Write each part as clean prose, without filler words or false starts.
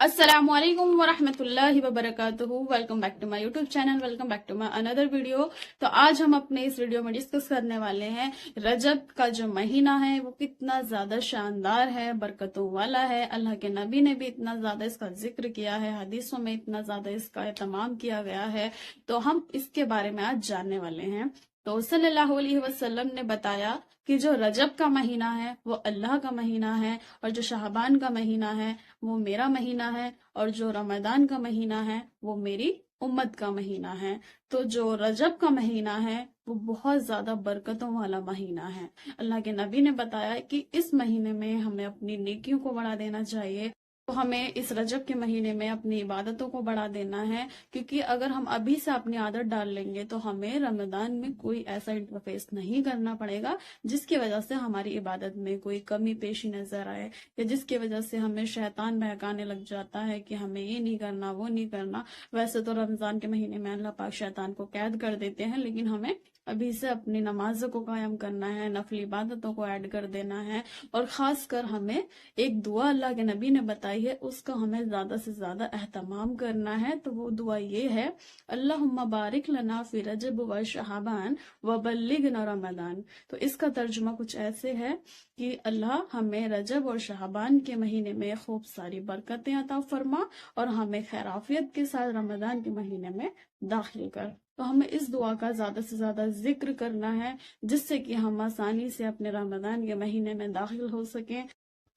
अस्सलामु अलैकुम वरहमतुल्लाहि वबरकातुहू। Welcome back to my YouTube channel, welcome back to my another video. तो आज हम अपने इस वीडियो में डिस्कस करने वाले हैं रजब का जो महीना है वो कितना ज्यादा शानदार है, बरकतों वाला है। अल्लाह के नबी ने भी इतना ज्यादा इसका जिक्र किया है, हदीसों में इतना ज्यादा इसका एहतमाम किया गया है। तो हम इसके बारे में आज जानने वाले हैं। तो सल्लल्लाहु अलैहि वसल्लम ने बताया कि जो रजब का महीना है वो अल्लाह का महीना है, और जो शाहबान का महीना है वो मेरा महीना है, और जो रमजान का महीना है वो मेरी उम्मत का महीना है। तो जो रजब का महीना है वो बहुत ज्यादा बरकतों वाला महीना है। अल्लाह के नबी ने बताया कि इस महीने में हमें अपनी नेकियों को बढ़ा देना चाहिए। तो हमें इस रजब के महीने में अपनी इबादतों को बढ़ा देना है, क्योंकि अगर हम अभी से अपनी आदत डाल लेंगे तो हमें रमजान में कोई ऐसा इंटरफेस नहीं करना पड़ेगा जिसकी वजह से हमारी इबादत में कोई कमी पेशी नजर आए, या जिसकी वजह से हमें शैतान बहकाने लग जाता है कि हमें ये नहीं करना वो नहीं करना। वैसे तो रमजान के महीने में अल्लाह पाक शैतान को कैद कर देते हैं, लेकिन हमें अभी से अपनी नमाजों को कायम करना है, नफली इबादतों को ऐड कर देना है। और खास कर हमें एक दुआ अल्लाह के नबी ने बताई है, उसका हमें ज्यादा से ज्यादा एहतमाम करना है। तो वो दुआ ये है, अल्लाहुम्मा बारिक लना फी रजब व शहाबान व बल्लिगना रमदान। तो इसका तर्जुमा कुछ ऐसे है कि अल्लाह हमें रजब और शहाबान के महीने में खूब सारी बरकतें अता फरमा, और हमें खैराफियत के साथ रमजान के महीने में दाखिल कर। तो हमें इस दुआ का ज्यादा से ज्यादा जिक्र करना है, जिससे कि हम आसानी से अपने रमजान के महीने में दाखिल हो सकें।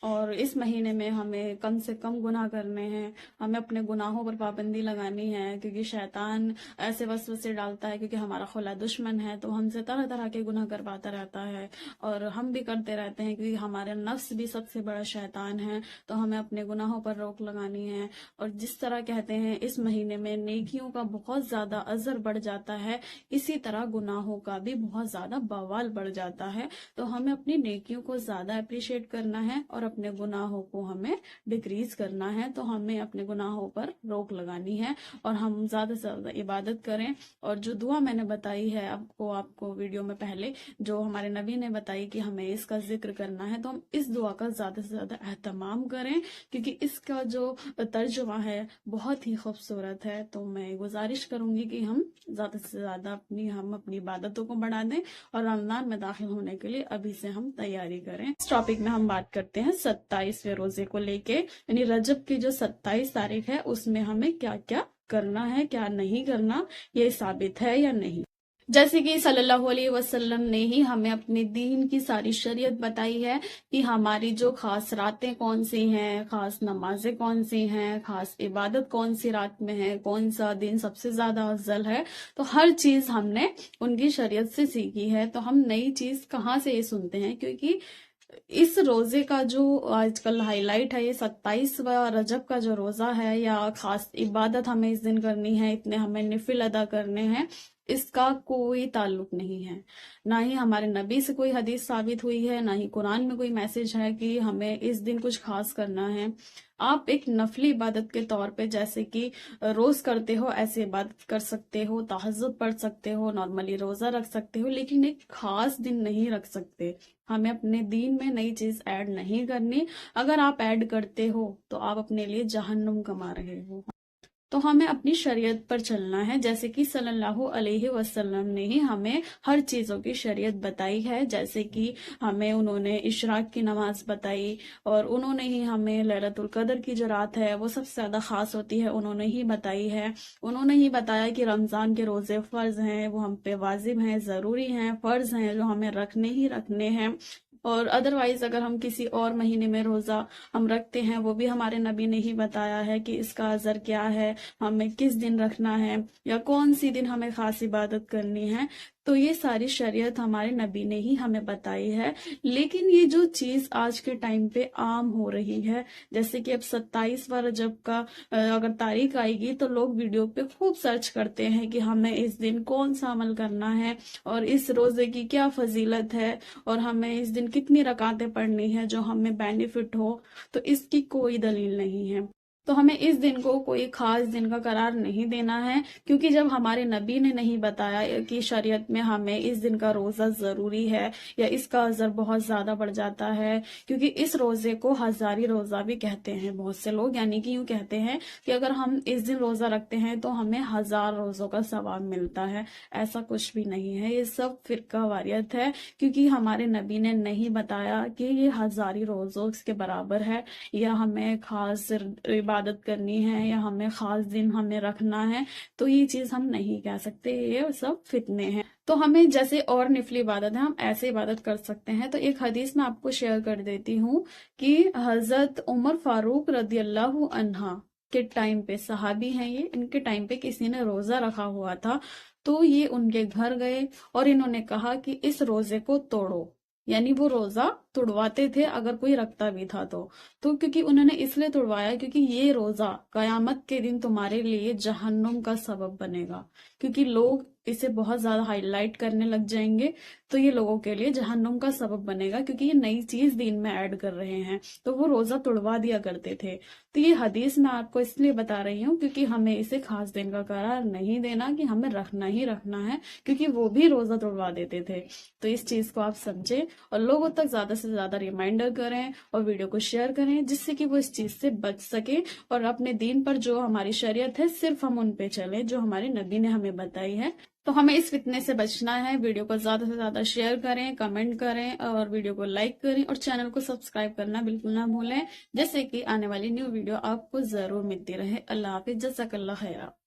और इस महीने में हमें कम से कम गुनाह करने हैं, हमें अपने गुनाहों पर पाबंदी लगानी है, क्योंकि शैतान ऐसे वसवसे डालता है, क्योंकि हमारा खुला दुश्मन है तो हमसे तरह तरह के गुनाह करवाता रहता है, और हम भी करते रहते हैं, क्योंकि हमारे नफ्स भी सबसे बड़ा शैतान है। तो हमें अपने गुनाहों पर रोक लगानी है। और जिस तरह कहते हैं इस महीने में नेकियों का बहुत ज्यादा अजर बढ़ जाता है, इसी तरह गुनाहों का भी बहुत ज्यादा बवाल बढ़ जाता है। तो हमें अपनी नेकियों को ज्यादा अप्रिशिएट करना है और अपने गुनाहों को हमें डिक्रीज करना है। तो हमें अपने गुनाहों पर रोक लगानी है, और हम ज्यादा से ज्यादा इबादत करें। और जो दुआ मैंने बताई है आपको वीडियो में पहले, जो हमारे नबी ने बताई कि हमें इसका जिक्र करना है, तो हम इस दुआ का ज्यादा से ज्यादा एहतमाम करें, क्योंकि इसका जो तर्जुमा है बहुत ही खूबसूरत है। तो मैं गुजारिश करूंगी कि हम ज्यादा से ज्यादा अपनी इबादतों को बढ़ा दें, और रमजान में दाखिल होने के लिए अभी से हम तैयारी करें। इस टॉपिक में हम बात करते हैं 27वें रोजे को लेके, यानी रजब की जो 27 तारीख है उसमें हमें क्या क्या करना है, क्या नहीं करना, ये साबित है या नहीं। जैसे कि सल्लल्लाहु अलैहि वसल्लम ने ही हमें अपने दीन की सारी शरीयत बताई है कि हमारी जो खास रातें कौन सी हैं, खास नमाजें कौन सी हैं, खास इबादत कौन सी रात में है, कौन सा दिन सबसे ज्यादा अफजल है। तो हर चीज हमने उनकी शरीयत से सीखी है। तो हम नई चीज कहाँ से ये सुनते हैं, क्योंकि इस रोजे का जो आजकल हाईलाइट है, ये 27वां रजब का जो रोजा है, या खास इबादत हमें इस दिन करनी है, इतने हमें निफिल अदा करने हैं, इसका कोई ताल्लुक नहीं है। ना ही हमारे नबी से कोई हदीस साबित हुई है, ना ही कुरान में कोई मैसेज है कि हमें इस दिन कुछ खास करना है। आप एक नफली इबादत के तौर पे जैसे कि रोज करते हो ऐसे इबादत कर सकते हो, तहज्जुद पढ़ सकते हो, नॉर्मली रोजा रख सकते हो, लेकिन एक खास दिन नहीं रख सकते। हमें अपने दीन में नई चीज ऐड नहीं करनी। अगर आप ऐड करते हो तो आप अपने लिए जहन्नुम कमा रहे हो। तो हमें अपनी शरीयत पर चलना है, जैसे कि सल्लल्लाहु अलैहि वसल्लम ने ही हमें हर चीजों की शरीयत बताई है। जैसे कि हमें उन्होंने इशराक की नमाज बताई, और उन्होंने ही हमें लैलतुल कदर की जो रात है वो सबसे ज्यादा खास होती है, उन्होंने ही बताई है। उन्होंने ही बताया कि रमजान के रोजे फर्ज हैं, वो हम पे वाजिब हैं, जरूरी हैं, फर्ज हैं, जो हमें रखने ही रखने हैं। और अदरवाइज अगर हम किसी और महीने में रोजा हम रखते हैं, वो भी हमारे नबी ने ही बताया है कि इसका असर क्या है, हमें किस दिन रखना है, या कौन सी दिन हमें खास इबादत करनी है। तो ये सारी शरीयत हमारे नबी ने ही हमें बताई है। लेकिन ये जो चीज आज के टाइम पे आम हो रही है, जैसे कि अब 27वां रजब का अगर तारीख आएगी तो लोग वीडियो पे खूब सर्च करते हैं कि हमें इस दिन कौन सा अमल करना है, और इस रोजे की क्या फजीलत है, और हमें इस दिन कितनी रकातें पढ़नी है जो हमें बेनिफिट हो। तो इसकी कोई दलील नहीं है। तो हमें इस दिन को कोई खास दिन का करार नहीं देना है, क्योंकि जब हमारे नबी ने नहीं बताया कि शरीयत में हमें इस दिन का रोजा जरूरी है या इसका अजर बहुत ज्यादा बढ़ जाता है, क्योंकि इस रोजे को हजारी रोजा भी कहते हैं बहुत से लोग, यानी कि यूं कहते हैं कि अगर हम इस दिन रोजा रखते हैं तो हमें 1000 रोजों का सवाब मिलता है। ऐसा कुछ भी नहीं है, ये सब फिरका वारियत है, क्योंकि हमारे नबी ने नहीं बताया कि ये हजारी रोजों के बराबर है, या हमें खास इबादत करनी है, या हमें खास दिन हमें रखना है। तो ये चीज हम नहीं कह सकते, ये सब फितने हैं। तो हमें जैसे और निफली इबादत है हम ऐसे इबादत कर सकते हैं। तो एक हदीस मैं आपको शेयर कर देती हूँ कि हजरत उमर फारूक रदी अल्लाह अन्हा के टाइम पे, सहाबी हैं ये, इनके टाइम पे किसी ने रोजा रखा हुआ था, तो ये उनके घर गए और इन्होंने कहा कि इस रोजे को तोड़ो, यानी वो रोजा तुड़वाते थे अगर कोई रखता भी था तो क्योंकि उन्होंने इसलिए तुड़वाया क्योंकि ये रोजा कयामत के दिन तुम्हारे लिए जहन्नुम का सबब बनेगा, क्योंकि लोग इसे बहुत ज्यादा हाईलाइट करने लग जाएंगे, तो ये लोगों के लिए जहन्नुम का सबब बनेगा, क्योंकि ये नई चीज दीन में ऐड कर रहे हैं, तो वो रोजा तुड़वा दिया करते थे। तो ये हदीस मैं आपको इसलिए बता रही हूँ क्योंकि हमें इसे खास दिन का करार नहीं देना कि हमें रखना ही रखना है, क्योंकि वो भी रोजा तुड़वा देते थे। तो इस चीज को आप समझे और लोगों तक ज्यादा से ज्यादा रिमाइंडर करें और वीडियो को शेयर करें, जिससे कि वो इस चीज से बच सके और अपने दीन पर जो हमारी शरीयत है सिर्फ हम उन पे चलें जो हमारे नबी ने हमें बताई है। तो हमें इस फितने से बचना है। वीडियो को ज्यादा से ज्यादा शेयर करें, कमेंट करें और वीडियो को लाइक करें और चैनल को सब्सक्राइब करना बिल्कुल ना भूलें, जैसे कि आने वाली न्यू वीडियो आपको जरूर मिलती रहे। अल्लाह हाफिज, जज़ाकल्लाह खैरा।